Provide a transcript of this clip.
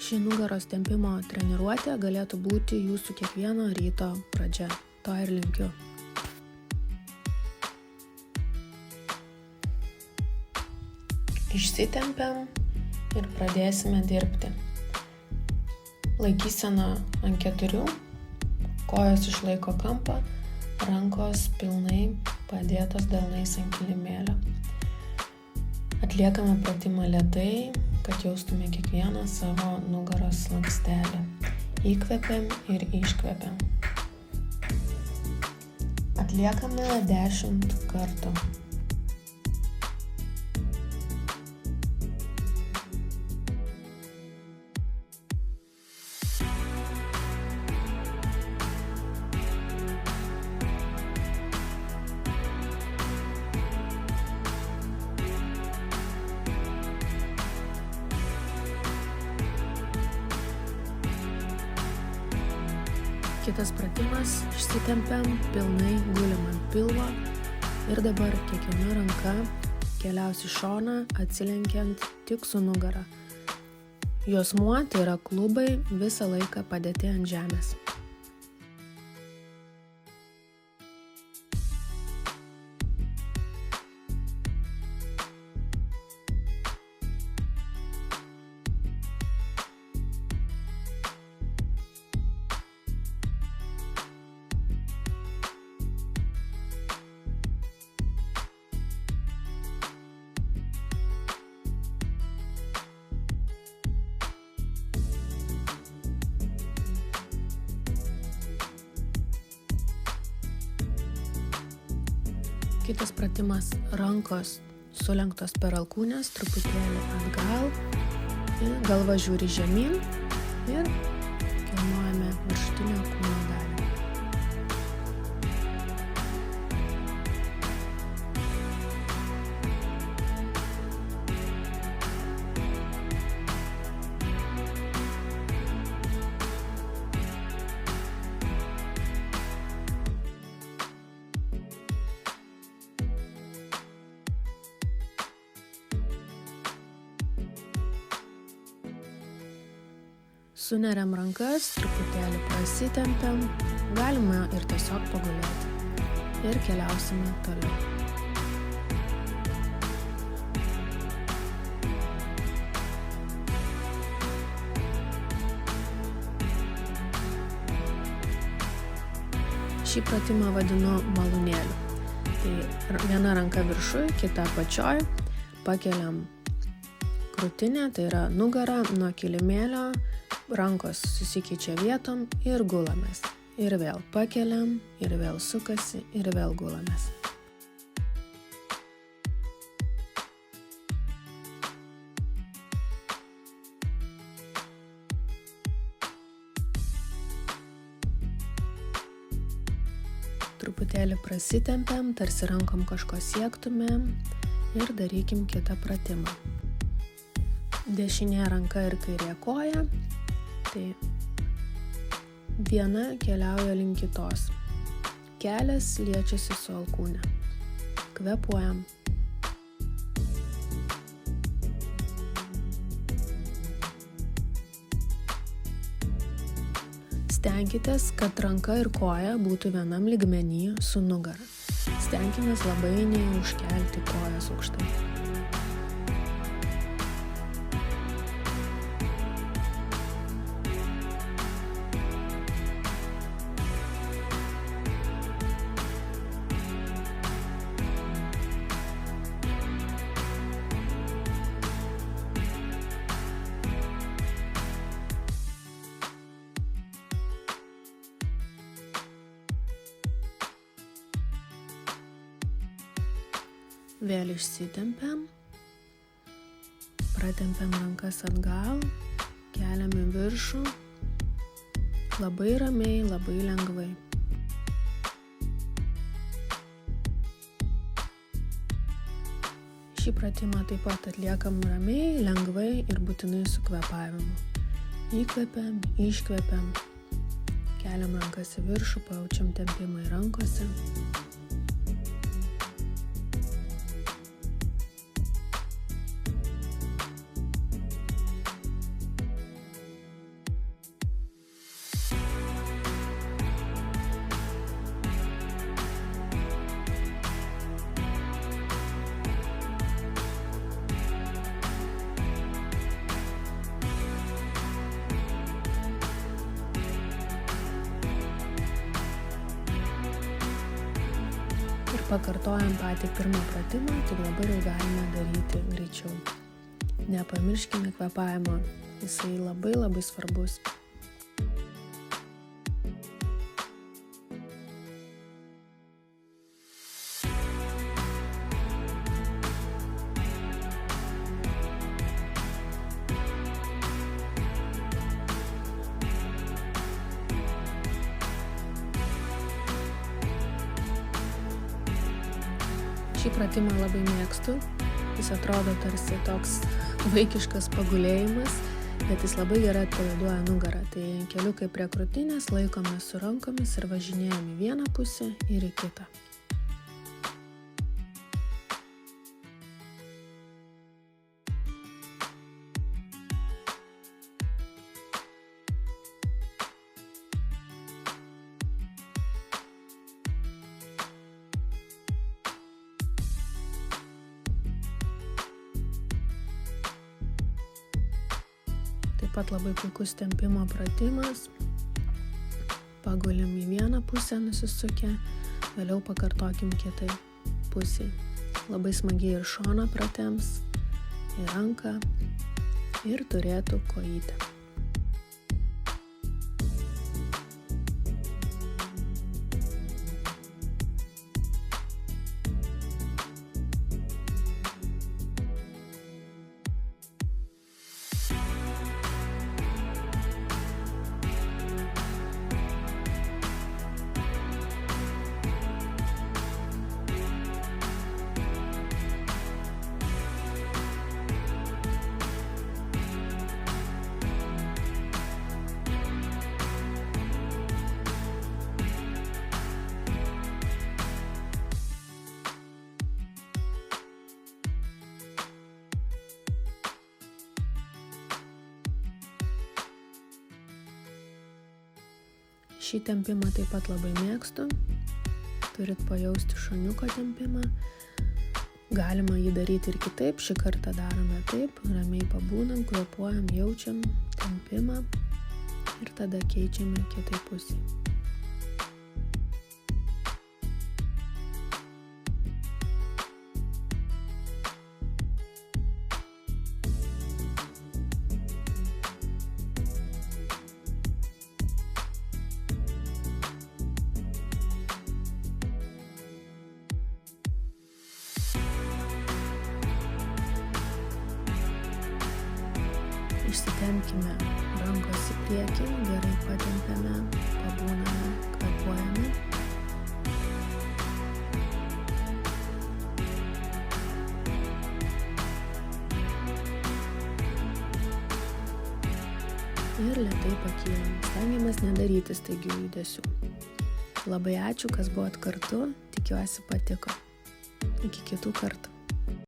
Ši nugaros tempimo treniruotė galėtų būti jūsų kiekvieno ryto pradžia. To ir linkiu. Išsitempiam ir pradėsime dirbti. Laikysena ant 4, kojos išlaiko kampą, rankos pilnai padėtos delnais ant kilimėlio. Atliekame pratimą lėtai, kad jaustume kiekvieną savo nugaros lankstelį. Įkvepiam ir iškvepiam. Atliekame 10 kartų. Kitas pratimas, išsitempiam, pilnai gulim ant pilvo ir dabar kiekviena ranka keliaus į šoną, atsilenkiant tik su nugara. Juosmuo, tai yra klubai, visą laiką padėti ant žemės. Kitas pratimas, rankos sulenktos per alkūnes, truputėlį atgal, galva žiūri žemyn ir kilnojame viršutinę kūno dalį. Suneriam rankas, truputėlį prasitempiam, galima ir tiesiog pagulėti ir keliausime toliau. Šį pratimą vadinu malūnėliu. Tai viena ranka viršuj, kita apačioj, pakeliam krūtinę, tai yra nugarą nuo kilimėlio, rankos susikeičia vietom ir gulamės. Ir vėl pakeliam, ir vėl sukasi, ir vėl gulamės. Truputėlį prasitempiam, tarsi rankom kažko siektumėm ir darykim kitą pratimą. Dešinė ranka ir kairė koja. Tai viena keliauja link kitos. Kelias liečiasi su alkūne. Kvėpuojam. Stenkitės, kad ranka ir koja būtų vienam lygmeny su nugara. Stenkimės labai neužkelti kojas aukštai. Vėl išsitempiam, pratempiam rankas atgal, keliam į viršų, labai ramiai, labai lengvai. Šį pratimą taip pat atliekam ramiai, lengvai ir būtinai su kvėpavimu. Įkvepiam, iškvepiam, keliam rankas į viršų, pajaučiam tempimą į rankose. Pakartojam patį pirmą pratimą, tik dabar jau galime daryti greičiau. Nepamirškime kvėpavimo, jisai labai svarbus. Šį pratimą labai mėgstu, jis atrodo tarsi toks vaikiškas pagulėjimas, bet jis labai gerai atpalaiduoja nugarą. Tai keliukai prie krūtinės laikome su rankomis ir važinėjame į vieną pusę ir į kitą. Taip pat labai puikus tempimo pratimas. Pagulim į vieną pusę nusisukę, vėliau pakartokim kitai pusiai. Labai smagiai ir šoną pratems, ir ranką, ir turėtų kojytę. Šį tempimą taip pat labai mėgstu. Turit pajausti šuniuko tempimą. Galima jį daryti ir kitaip. Šį kartą darome taip. Ramiai pabūnam, kvėpuojam, jaučiam tempimą ir tada keičiame kitai pusiai. Išsitempkime rankos į priekį, gerai patempiame, pabūname, kvėpuojame. Ir lėtai pakylam. Stengiamės nedaryti staigių judesių. Labai ačiū, kas buvot kartu, tikiuosi patiko. Iki kitų kartų.